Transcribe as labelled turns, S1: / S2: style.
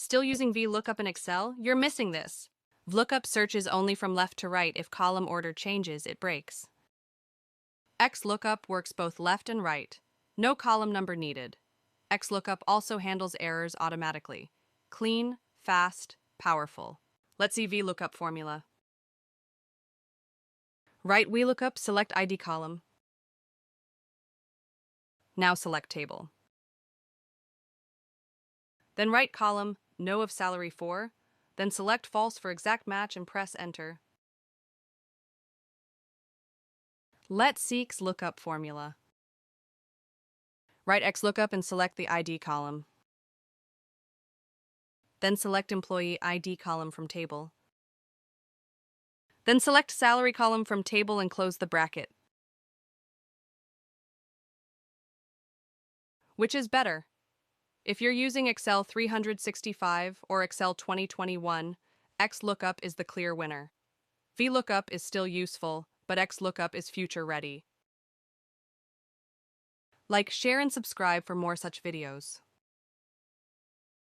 S1: Still using VLOOKUP in Excel? You're missing this. VLOOKUP searches only from left to right. If column order changes, it breaks. XLOOKUP works both left and right. No column number needed. XLOOKUP also handles errors automatically. Clean, fast, powerful. Let's see VLOOKUP formula. Right VLOOKUP, select ID column. Now select table. Then right column, no of salary 4. Then select false for exact match and press enter. Let's see XLOOKUP formula. Write XLOOKUP and select the ID column. Then select employee ID column from table. Then select salary column from table and close the bracket. Which is better? If you're using Excel 365 or Excel 2021, XLOOKUP is the clear winner. VLOOKUP is still useful, but XLOOKUP is future ready. Like, share, and subscribe for more such videos.